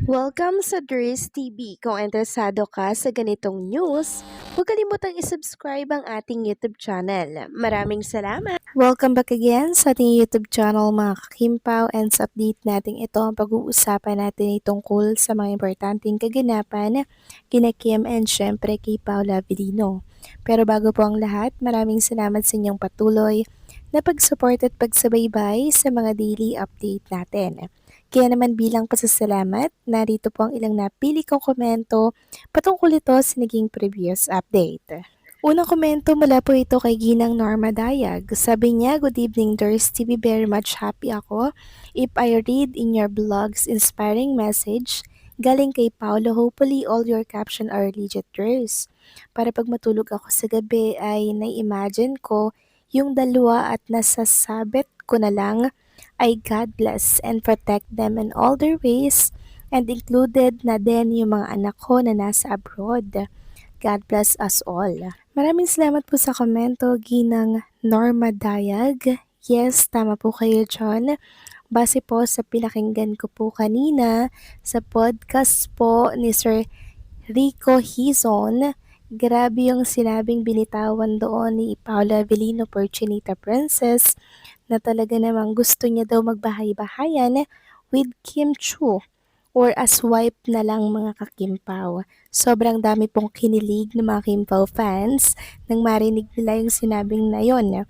Welcome sa Dries TV. Kung interesado ka sa ganitong news, huwag kalimutang isubscribe ang ating YouTube channel. Maraming salamat! Welcome back again sa ating YouTube channel mga kakimpaw, and sa update natin ito ang pag-uusapan natin ay tungkol sa mga importanteng kaganapan kina Kim and syempre kay Paula Avellino. Pero bago po ang lahat, maraming salamat sa inyong patuloy na pag-support at pagsubaybay sa mga daily update natin. Kaya naman bilang pasasalamat, narito po ang ilang napili kong komento patungkol ito sa naging previous update. Unang komento mula po ito kay Ginang Norma Dayag. Sabi niya, "Good evening, Durs TV. Very much happy ako if I read in your blog's inspiring message galing kay Paolo. Hopefully, all your caption are legit, Durs. Para pag matulog ako sa gabi ay na-imagine ko yung dalawa at nasasabit ko na lang ay God bless and protect them in all their ways, and included na din yung mga anak ko na nasa abroad. God bless us all." Maraming salamat po sa komento, Ginang Norma Dayag. Yes, tama po kayo dyan. Base po sa pinakinggan ko po kanina sa podcast po ni Sir Rico Hizon, grabe yung sinabing binitawan doon ni Paula Avellino for Chinita Princess na talaga namang gusto niya daw magbahay-bahayan with Kim Chu or as wife na lang mga kakimpaw. Sobrang dami pong kinilig ng mga Kimpaw fans nang marinig nila yung sinabing na yon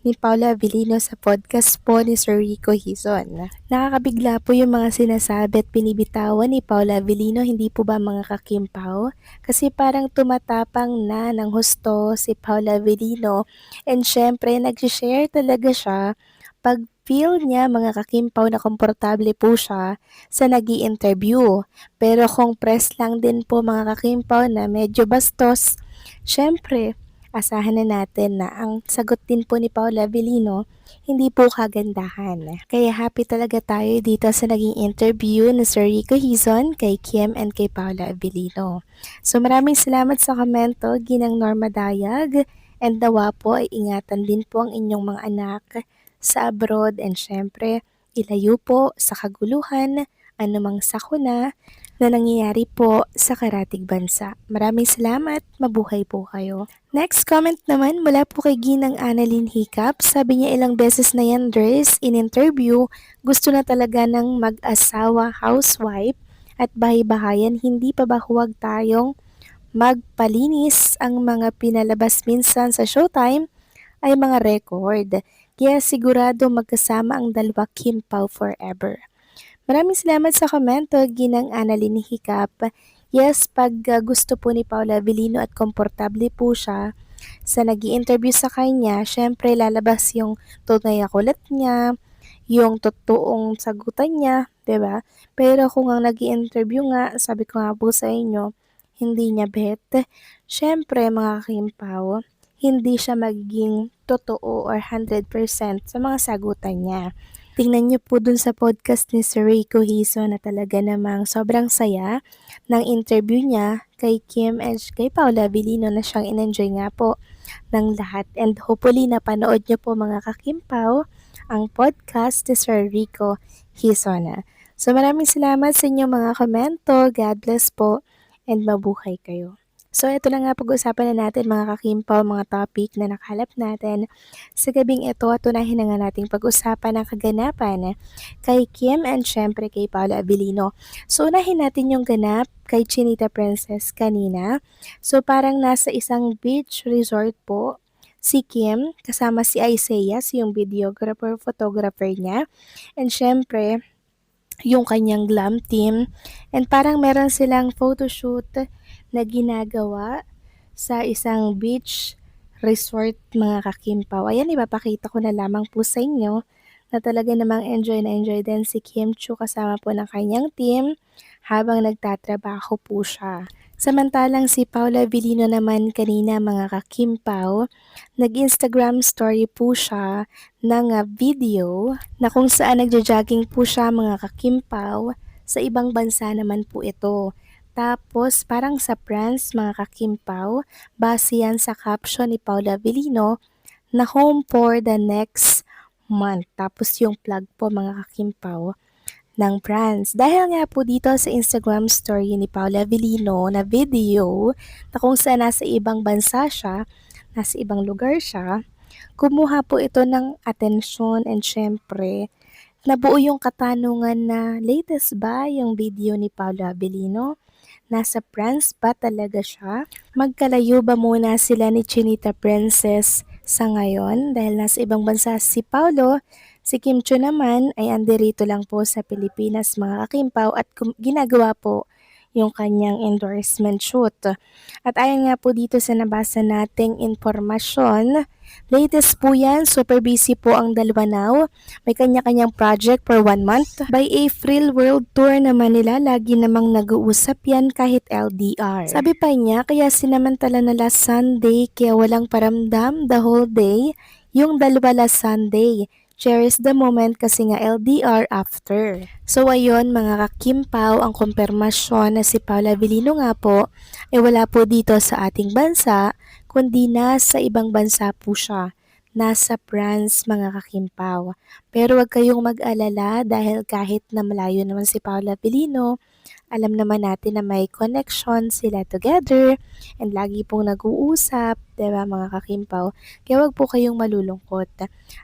ni Paula Avellino sa podcast po ni Sir Rico Hizon. Nakakabigla po yung mga sinasabi at binibitawan ni Paula Avellino, hindi po ba mga kakimpaw? Kasi parang tumatapang na ng husto si Paula Avellino, and syempre nag-share talaga siya pag feel niya mga kakimpaw na komportable po siya sa nag-i-interview. Pero kung press lang din po mga kakimpaw na medyo bastos, syempre asahan na natin na ang sagot din po ni Paula Avellino hindi po kagandahan. Kaya happy talaga tayo dito sa naging interview ni Sir Rico Hizon kay Kim and kay Paula Avellino. So maraming salamat sa komento, Ginang Norma Dayag, and nawa po ay ingatan din po ang inyong mga anak sa abroad, and syempre ilayo po sa kaguluhan, anumang sakuna na nangyayari po sa karatig bansa. Maraming salamat, mabuhay po kayo. Next comment naman mula po kay Ginang Annalyn Hiccup. Sabi niya, ilang beses na yan, Dres, in interview, gusto na talaga ng mag-asawa, housewife, at bahay-bahayan. Hindi pa ba huwag tayong magpalinis? Ang mga pinalabas minsan sa Showtime ay mga record. Kaya sigurado magkasama ang dalawa Kim Pao forever. Maraming salamat sa komento, Ginang Annalyn Hiccup. Yes, pag gusto po ni Paula Avellino at komportable po siya sa nag-i-interview sa kanya, syempre lalabas yung tunay na kulit niya, yung totoong sagutan niya, 'di ba? Pero kung ang nag-i-interview nga, sabi ko nga po sa inyo, hindi niya bet, syempre mga kimpaw, hindi siya magiging totoo or 100% sa mga sagutan niya. Tingnan niyo po dun sa podcast ni Sir Rico Hizo na talaga namang sobrang saya ng interview niya kay Kim and kay Paula Avellino na siyang in-enjoy nga po ng lahat. And hopefully napanood niyo po mga kakimpaw ang podcast ni Sir Rico Hizona. So maraming salamat sa inyong mga komento. God bless po and mabuhay kayo. So ito na nga pag-usapan na natin mga kakimpaw, mga topic na nakalap natin sa gabing ito, at unahin na nga nating pag-usapan ang kaganapan kay Kim and syempre kay Paula Avellino. So unahin natin yung ganap kay Chinita Princess kanina. So parang nasa isang beach resort po si Kim kasama si Isaiah, yung videographer, photographer niya. And syempre, yung kanyang glam team. And parang meron silang photoshoot na ginagawa sa isang beach resort mga kakimpaw. Ayan, ipapakita ko na lamang po sa inyo na talaga namang enjoy na enjoy din si Kim Chu kasama po ng kanyang team habang nagtatrabaho po siya. Samantalang si Paula Avellino naman kanina mga kakimpaw, nag-Instagram story po siya ng video na kung saan nagja-jogging po siya mga kakimpaw. Sa ibang bansa naman po ito. Tapos parang sa France mga kakimpaw, base yan sa caption ni Paula Avellino na home for the next month. Tapos yung plug po mga kakimpaw ng France. Dahil nga po dito sa Instagram story ni Paula Avellino na video na kung saan nasa ibang bansa siya, nasa ibang lugar siya, kumuha po ito ng atensyon and syempre, nabuo yung katanungan na latest ba yung video ni Paula Avellino? Nasa France ba talaga siya? Magkalayo ba muna sila ni Chinita Princess sa ngayon dahil nasa ibang bansa si Paulo? Si Kim Chiu naman ay andirito lang po sa Pilipinas mga kakimpaw at ginagawa po yung kanyang endorsement shoot. At ayon nga po dito sa nabasa nating impormasyon, latest po yan, super busy po ang dalawa now. May kanya-kanyang project for 1 month. By April World Tour naman nila, lagi namang nag-uusap yan kahit LDR. Sabi pa niya, kaya sinamantala na last Sunday, kaya walang paramdam the whole day. Yung dalawa last Sunday, cherish the moment kasi nga LDR after. So ayun mga kakimpaw, ang kumpirmasyon na si Paula Avellino nga po ay wala po dito sa ating bansa, kundi nasa ibang bansa po siya. Nasa France mga kakimpaw. Pero wag kayong mag-alala dahil kahit na malayo naman si Paula Avellino, alam naman natin na may connection sila together and lagi pong nag-uusap, diba mga kakimpaw? Kaya wag po kayong malulungkot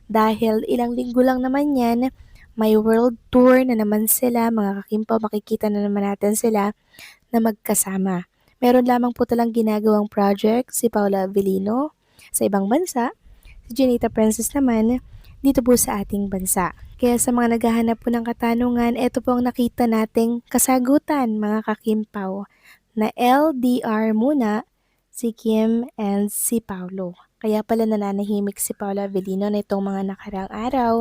dahil ilang linggo lang naman yan, may world tour na naman sila, mga kakimpaw, makikita na naman natin sila na magkasama. Meron lamang po talang ginagawang project si Paula Avellino sa ibang bansa, si Chinita Princess naman dito po sa ating bansa. Kaya sa mga naghahanap po ng katanungan, ito po ang nakita nating kasagutan mga kakimpaw na LDR muna si Kim and si Paulo. Kaya pala nananahimik si Paula Avellino na itong mga nakaraang araw,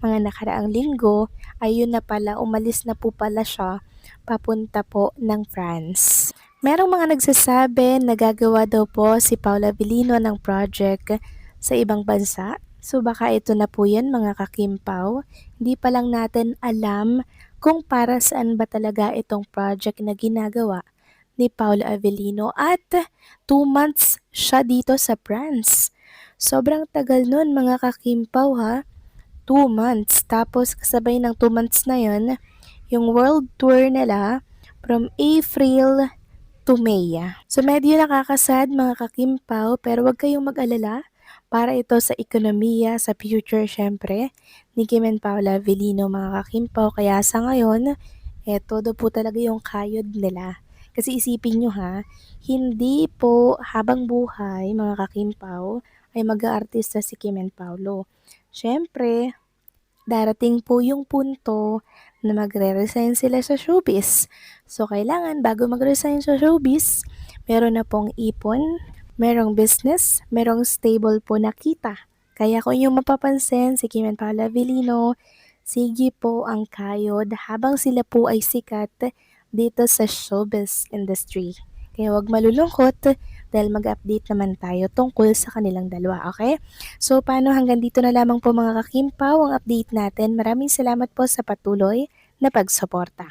mga nakaraang linggo, ayun na pala, umalis na po pala siya papunta po ng France. Merong mga nagsasabi na gagawa daw po si Paula Avellino ng project sa ibang bansa. So baka ito na po yan mga kakimpaw. Hindi pa lang natin alam kung para saan ba talaga itong project na ginagawa ni Paula Avellino at 2 months siya dito sa France. Sobrang tagal nun mga kakimpaw ha. 2 months. Tapos kasabay ng 2 months na yon yung world tour nila from April to May. So medyo nakakasad mga kakimpaw pero wag kayong mag-alala para ito sa ekonomiya, sa future syempre ni Kim and Paula Avellino mga kakimpaw. Kaya sa ngayon, todo po talaga yung kayod nila. Kasi isipin nyo ha, hindi po habang buhay mga kakimpaw ay mag-aartista si Kim and Paulo. Syempre, darating po yung punto na magre-resign sila sa showbiz. So, kailangan bago mag-resign sa showbiz, meron na pong ipon, merong business, merong stable po na kita. Kaya kung yung mapapansin, si Kim and Paula Avellino, sige po ang kayod habang sila po ay sikat dito sa showbiz industry. Kaya wag malulungkot dahil mag-update naman tayo tungkol sa kanilang dalawa, okay? So, paano hanggang dito na lamang po mga kakimpaw ang update natin. Maraming salamat po sa patuloy na pagsuporta.